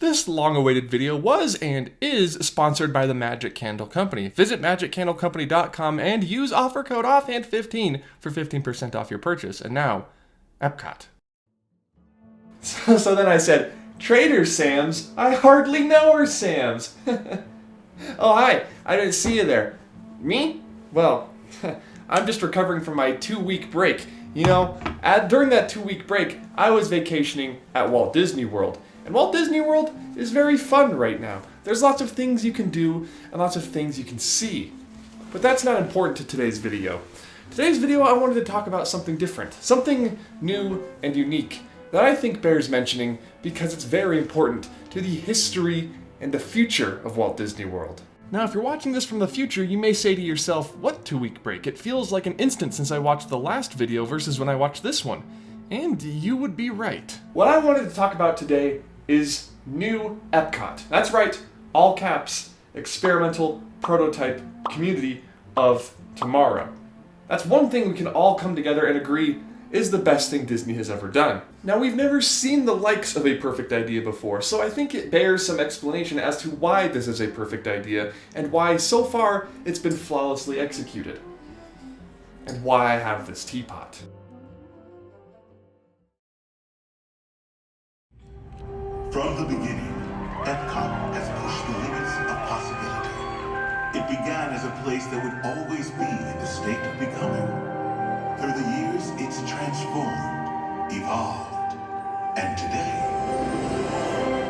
This long-awaited video was and is sponsored by the Magic Candle Company. Visit magiccandlecompany.com and use offer code OFFHAND15 for 15% off your purchase. And now, Epcot. So then I said, Trader Sam's? I hardly know her, Sam's. Oh, hi. I didn't see you there. Me? Well, I'm just recovering from my 2-week break. You know, during that 2-week break, I was vacationing at Walt Disney World. And Walt Disney World is very fun right now. There's lots of things you can do and lots of things you can see. But that's not important to today's video. Today's video, I wanted to talk about something different, something new and unique that I think bears mentioning because it's very important to the history and the future of Walt Disney World. Now, if you're watching this from the future, you may say to yourself, what 2-week break? It feels like an instant since I watched the last video versus when I watched this one. And you would be right. What I wanted to talk about today is new Epcot. That's right, all caps, experimental prototype community of tomorrow. That's one thing we can all come together and agree is the best thing Disney has ever done. Now, we've never seen the likes of a perfect idea before, so I think it bears some explanation as to why this is a perfect idea and why so far it's been flawlessly executed. And why I have this teapot. From the beginning, Epcot has pushed the limits of possibility. It began as a place that would always be in the state of becoming. Through the years, it's transformed, evolved, and today,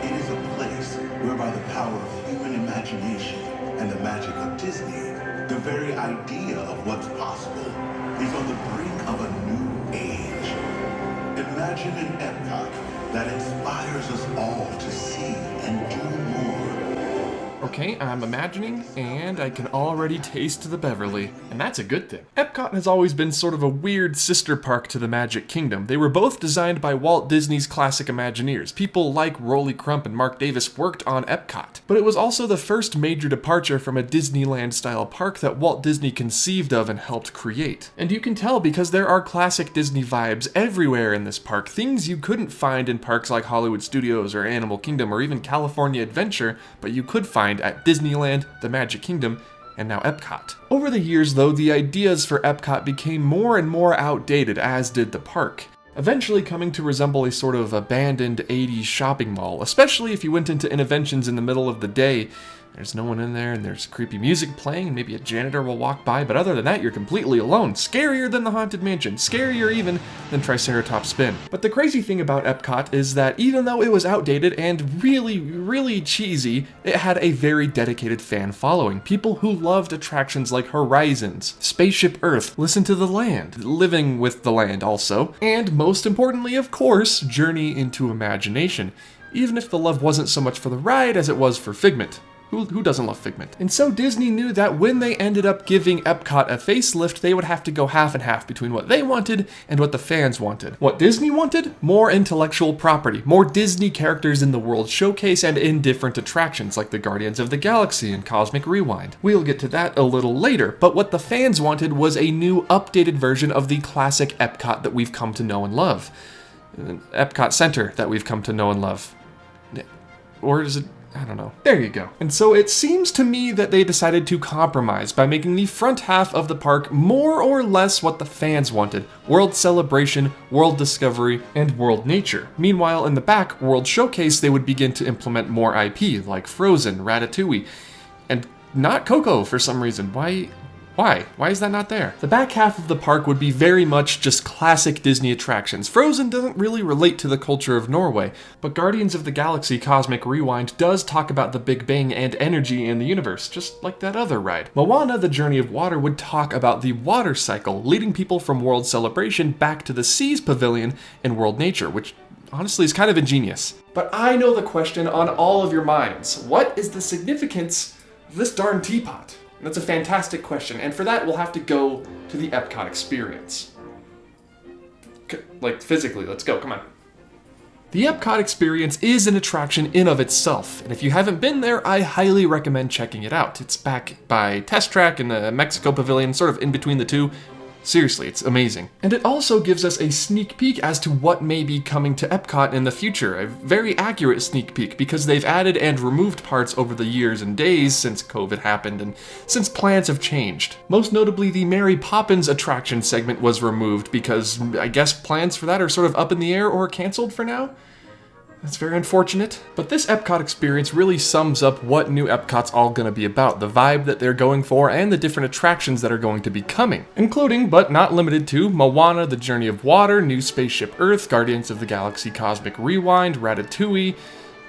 it is a place where by the power of human imagination and the magic of Disney, the very idea of what's possible is on the brink of a new age. Imagine an Epcot that inspires us all to see and do more. Okay, I'm imagining, and I can already taste the Beverly, and that's a good thing. Epcot has always been sort of a weird sister park to the Magic Kingdom. They were both designed by Walt Disney's classic Imagineers. People like Rolly Crump and Mark Davis worked on Epcot. But it was also the first major departure from a Disneyland-style park that Walt Disney conceived of and helped create. And you can tell because there are classic Disney vibes everywhere in this park, things you couldn't find in parks like Hollywood Studios or Animal Kingdom or even California Adventure, but you could find at Disneyland, the Magic Kingdom, and now Epcot. Over the years, though, the ideas for Epcot became more and more outdated, as did the park, eventually coming to resemble a sort of abandoned 80s shopping mall, especially if you went into Innoventions in the middle of the day. There's no one in there, and there's creepy music playing, and maybe a janitor will walk by, but other than that, you're completely alone. Scarier than the Haunted Mansion. Scarier even than Triceratops Spin. But the crazy thing about Epcot is that even though it was outdated and really, really cheesy, it had a very dedicated fan following. People who loved attractions like Horizons, Spaceship Earth, Listen to the Land, Living with the Land also, and most importantly, of course, Journey into Imagination. Even if the love wasn't so much for the ride as it was for Figment. Who doesn't love Figment? And so Disney knew that when they ended up giving Epcot a facelift, they would have to go half and half between what they wanted and what the fans wanted. What Disney wanted? More intellectual property, more Disney characters in the World Showcase and in different attractions like the Guardians of the Galaxy and Cosmic Rewind. We'll get to that a little later, but what the fans wanted was a new, updated version of the classic Epcot that we've come to know and love. Epcot Center that we've come to know and love. Or is it? I don't know. There you go. And so it seems to me that they decided to compromise by making the front half of the park more or less what the fans wanted. World Celebration, World Discovery, and World Nature. Meanwhile, in the back, World Showcase, they would begin to implement more IP, like Frozen, Ratatouille, and not Coco for some reason. Why? Why is that not there? The back half of the park would be very much just classic Disney attractions. Frozen doesn't really relate to the culture of Norway, but Guardians of the Galaxy Cosmic Rewind does talk about the Big Bang and energy in the universe, just like that other ride. Moana, the Journey of Water, would talk about the water cycle, leading people from World Celebration back to the Seas Pavilion in World Nature, which honestly is kind of ingenious. But I know the question on all of your minds. What is the significance of this darn teapot? That's a fantastic question, and for that we'll have to go to the Epcot experience. Like physically, let's go, come on. The Epcot experience is an attraction in of itself, and if you haven't been there, I highly recommend checking it out. It's back by Test Track in the Mexico Pavilion, sort of in between the two. Seriously, it's amazing. And it also gives us a sneak peek as to what may be coming to Epcot in the future. A very accurate sneak peek, because they've added and removed parts over the years and days since COVID happened and since plans have changed. Most notably, the Mary Poppins attraction segment was removed because I guess plans for that are sort of up in the air or canceled for now. That's very unfortunate. But this Epcot experience really sums up what new Epcot's all gonna be about, the vibe that they're going for, and the different attractions that are going to be coming. Including, but not limited to, Moana, The Journey of Water, New Spaceship Earth, Guardians of the Galaxy Cosmic Rewind, Ratatouille,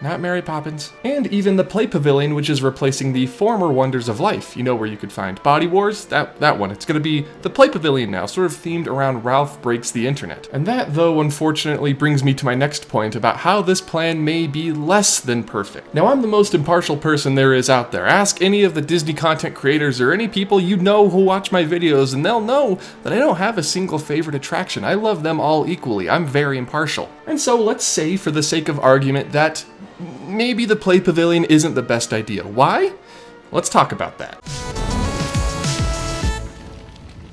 not Mary Poppins, and even the Play Pavilion, which is replacing the former Wonders of Life. You know where you could find Body Wars? That one. It's gonna be the Play Pavilion now, sort of themed around Ralph Breaks the Internet. And that, though, unfortunately brings me to my next point about how this plan may be less than perfect. Now, I'm the most impartial person there is out there. Ask any of the Disney content creators or any people you know who watch my videos, and they'll know that I don't have a single favorite attraction. I love them all equally. I'm very impartial. And so let's say, for the sake of argument, that maybe the Play Pavilion isn't the best idea. Why? Let's talk about that.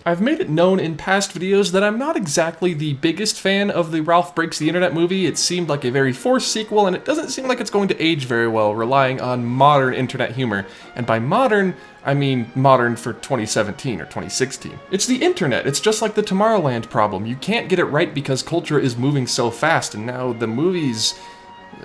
I've made it known in past videos that I'm not exactly the biggest fan of the Ralph Breaks the Internet movie. It seemed like a very forced sequel, and it doesn't seem like it's going to age very well, relying on modern internet humor. And by modern, I mean modern for 2017 or 2016. It's the internet. It's just like the Tomorrowland problem. You can't get it right because culture is moving so fast, and now the movie's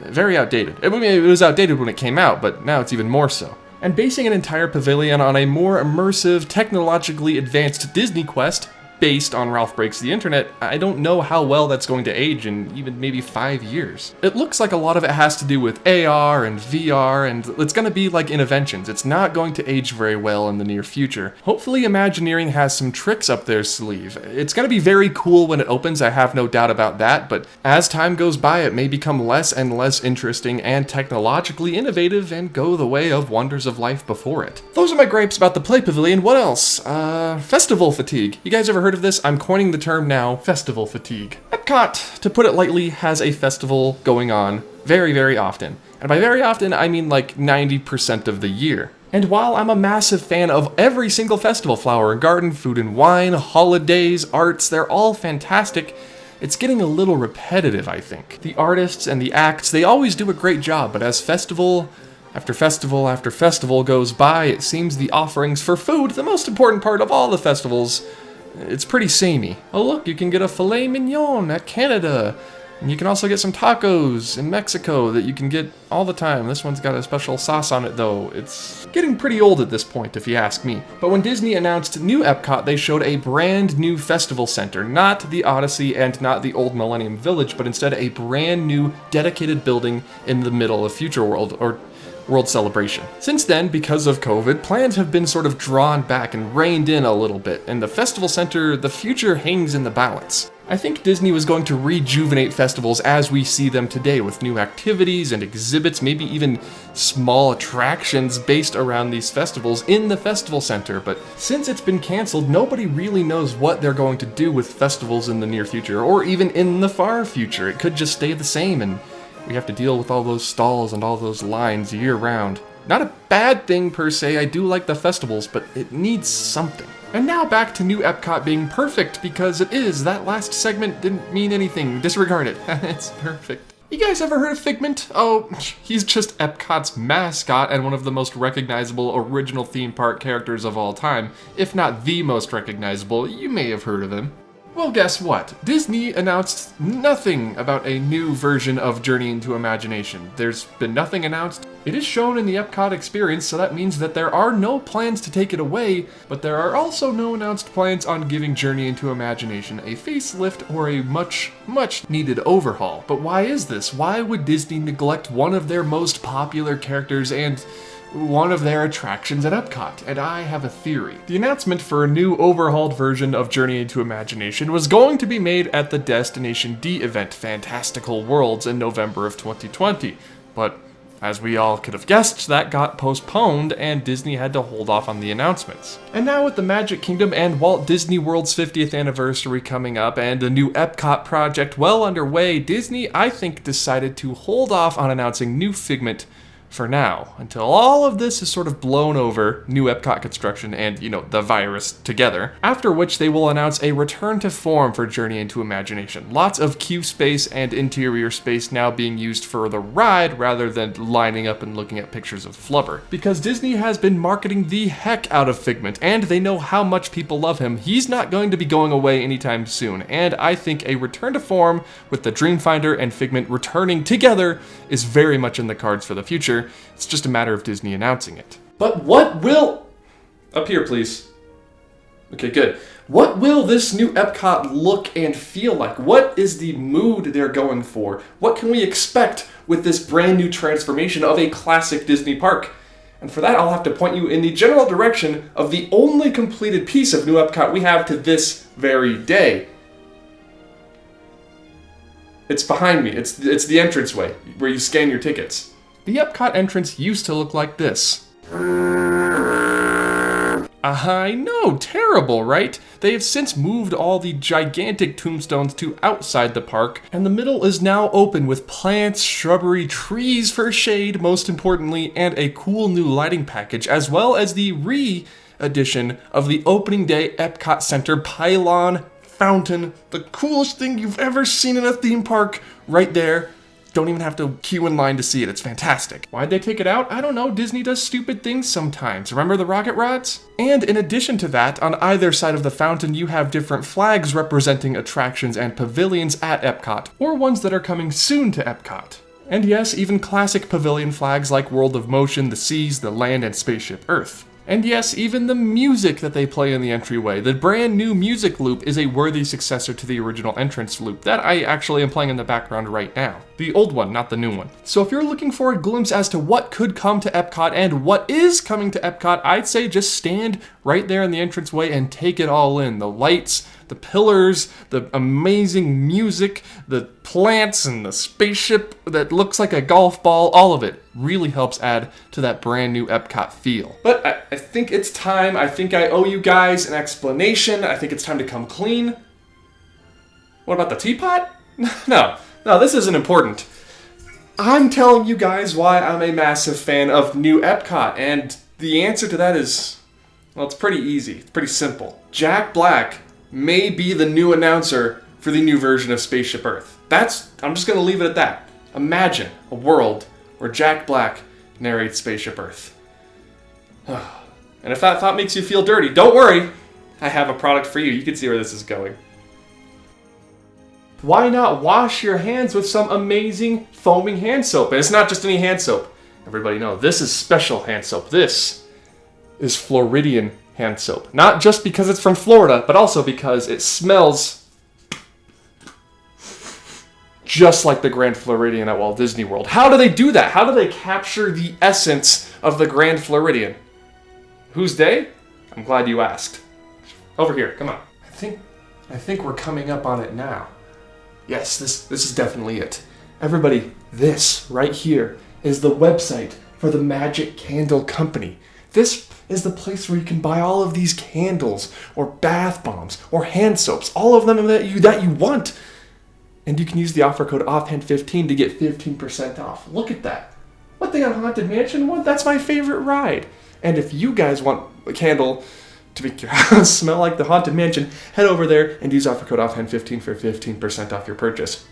very outdated. I mean, it was outdated when it came out, but now it's even more so. And basing an entire pavilion on a more immersive, technologically advanced Disney quest based on Ralph Breaks the Internet, I don't know how well that's going to age in even maybe 5 years. It looks like a lot of it has to do with AR and VR, and it's going to be like Interventions. It's not going to age very well in the near future. Hopefully Imagineering has some tricks up their sleeve. It's going to be very cool when it opens, I have no doubt about that, but as time goes by, it may become less and less interesting and technologically innovative and go the way of Wonders of Life before it. Those are my gripes about the Play Pavilion. What else? Festival fatigue. You guys ever heard of this? I'm coining the term now, festival fatigue. Epcot, to put it lightly, has a festival going on very, very often. And by very often, I mean like 90% of the year. And while I'm a massive fan of every single festival, Flower and Garden, Food and Wine, holidays, arts, they're all fantastic, it's getting a little repetitive, I think. The artists and the acts, they always do a great job, but as festival after festival after festival goes by, it seems the offerings for food, the most important part of all the festivals, it's pretty samey. Oh look, you can get a filet mignon at Canada. And you can also get some tacos in Mexico that you can get all the time. This one's got a special sauce on it though. It's getting pretty old at this point, if you ask me. But when Disney announced new Epcot, they showed a brand new festival center. Not the Odyssey and not the old Millennium Village, but instead a brand new dedicated building in the middle of Future World, or World Celebration. Since then, because of COVID, plans have been sort of drawn back and reined in a little bit, and the festival center, the future hangs in the balance. I think Disney was going to rejuvenate festivals as we see them today, with new activities and exhibits, maybe even small attractions based around these festivals in the festival center, but since it's been canceled, nobody really knows what they're going to do with festivals in the near future, or even in the far future. It could just stay the same, and we have to deal with all those stalls and all those lines year round. Not a bad thing per se, I do like the festivals, but it needs something. And now back to new Epcot being perfect, because it is. That last segment didn't mean anything. Disregard it. It's perfect. You guys ever heard of Figment? Oh, he's just Epcot's mascot and one of the most recognizable original theme park characters of all time. If not the most recognizable, you may have heard of him. Well, guess what? Disney announced nothing about a new version of Journey into Imagination. There's been nothing announced. It is shown in the Epcot experience, so that means that there are no plans to take it away, but there are also no announced plans on giving Journey into Imagination a facelift or a much, much needed overhaul. But why is this? Why would Disney neglect one of their most popular characters and one of their attractions at Epcot? And I have a theory. The announcement for a new overhauled version of Journey into Imagination was going to be made at the Destination D event, Fantastical Worlds, in November of 2020, but as we all could have guessed, that got postponed and Disney had to hold off on the announcements. And now with the Magic Kingdom and Walt Disney World's 50th anniversary coming up and a new Epcot project well underway, Disney, I think, decided to hold off on announcing new Figment for now, until all of this is sort of blown over, new Epcot construction and, the virus together, after which they will announce a return to form for Journey into Imagination. Lots of queue space and interior space now being used for the ride rather than lining up and looking at pictures of Flubber. Because Disney has been marketing the heck out of Figment, and they know how much people love him. He's not going to be going away anytime soon, and I think a return to form with the Dreamfinder and Figment returning together is very much in the cards for the future. It's just a matter of Disney announcing it. But what will... Up here, please. Okay, good. What will this new Epcot look and feel like? What is the mood they're going for? What can we expect with this brand new transformation of a classic Disney park? And for that, I'll have to point you in the general direction of the only completed piece of new Epcot we have to this very day. It's behind me. It's the entranceway where you scan your tickets. The Epcot entrance used to look like this. I know, terrible, right? They have since moved all the gigantic tombstones to outside the park, and the middle is now open with plants, shrubbery, trees for shade, most importantly, and a cool new lighting package, as well as the re-edition of the opening day Epcot Center pylon fountain, the coolest thing you've ever seen in a theme park, right there. Don't even have to queue in line to see it. It's fantastic. Why'd they take it out? I don't know. Disney does stupid things sometimes. Remember the rocket rods? And in addition to that, on either side of the fountain, you have different flags representing attractions and pavilions at Epcot, or ones that are coming soon to Epcot. And yes, even classic pavilion flags like World of Motion, the Seas, the Land, and Spaceship Earth. And yes, even the music that they play in the entryway, the brand new music loop, is a worthy successor to the original entrance loop that I actually am playing in the background right now. The old one, not the new one. So if you're looking for a glimpse as to what could come to Epcot and what is coming to Epcot, I'd say just stand right there in the entranceway and take it all in. The lights, the pillars, the amazing music, the plants, and the spaceship that looks like a golf ball, all of it really helps add to that brand new Epcot feel. But I think it's time. I think I owe you guys an explanation. I think it's time to come clean. What about the teapot? No, this isn't important. I'm telling you guys why I'm a massive fan of new Epcot, and the answer to that is, well, it's pretty easy. It's pretty simple. Jack Black may be the new announcer for the new version of Spaceship Earth. I'm just going to leave it at that. Imagine a world where Jack Black narrates Spaceship Earth. And if that thought makes you feel dirty, don't worry. I have a product for you. You can see where this is going. Why not wash your hands with some amazing foaming hand soap? And it's not just any hand soap. Everybody know, this is special hand soap. This is Floridian hand soap. Not just because it's from Florida, but also because it smells just like the Grand Floridian at Walt Disney World. How do they do that? How do they capture the essence of the Grand Floridian? Who's they? I'm glad you asked. Over here, come on. I think we're coming up on it now. Yes, this is definitely it. Everybody, this right here is the website for the Magic Candle Company. This is the place where you can buy all of these candles, or bath bombs, or hand soaps, all of them that you want. And you can use the offer code OFFHAND15 to get 15% off. Look at that. What thing on Haunted Mansion? What? That's my favorite ride. And if you guys want a candle to make your house smell like the Haunted Mansion, head over there and use offer code OFFHAND15 for 15% off your purchase.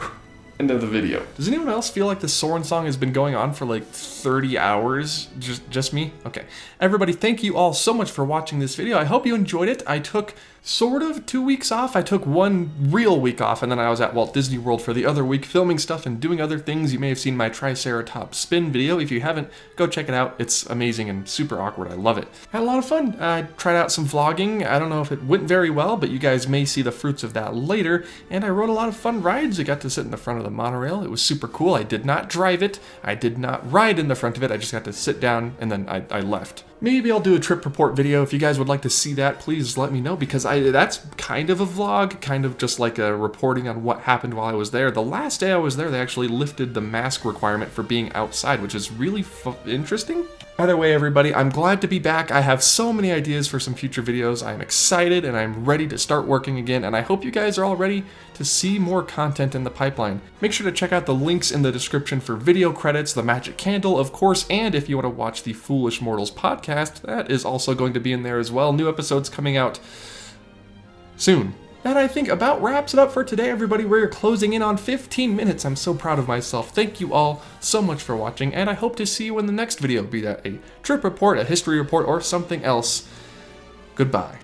End of the video. Does anyone else feel like the Soarin' song has been going on for like 30 hours? Just me? Okay. Everybody, thank you all so much for watching this video. I hope you enjoyed it. I took sort of 2 weeks off. I took 1 real week off, and then I was at Walt Disney World for the other week filming stuff and doing other things. You may have seen my Triceratops spin video. If you haven't, go check it out. It's amazing and super awkward. I love it. Had a lot of fun. I tried out some vlogging. I don't know if it went very well, but you guys may see the fruits of that later. And I rode a lot of fun rides. I got to sit in the front of the monorail. It was super cool. I did not drive it. I did not ride in the front of it. I just got to sit down, and then I left. Maybe I'll do a trip report video. If you guys would like to see that, please let me know, because that's kind of a vlog, kind of just like a reporting on what happened while I was there. The last day I was there, they actually lifted the mask requirement for being outside, which is really interesting. Either way, everybody, I'm glad to be back. I have so many ideas for some future videos. I'm excited and I'm ready to start working again, and I hope you guys are all ready to see more content in the pipeline. Make sure to check out the links in the description for video credits, the magic candle, of course, and if you want to watch the Foolish Mortals podcast, that is also going to be in there as well. New episodes coming out soon. That, I think, about wraps it up for today, everybody. We're closing in on 15 minutes. I'm so proud of myself. Thank you all so much for watching, and I hope to see you in the next video, be that a trip report, a history report, or something else. Goodbye.